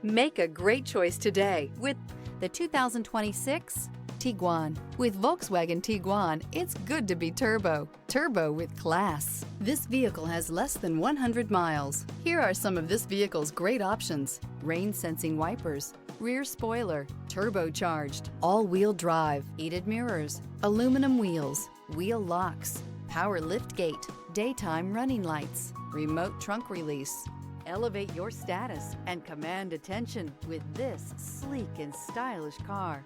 Make a great choice today with the 2026 Tiguan. With Volkswagen Tiguan, it's good to be turbo. Turbo with class. This vehicle has less than 100 miles. Here are some of this vehicle's great options: rain-sensing wipers, rear spoiler, turbocharged, all-wheel drive, heated mirrors, aluminum wheels, wheel locks, power liftgate, daytime running lights, remote trunk release. Elevate your status and command attention with this sleek and stylish car.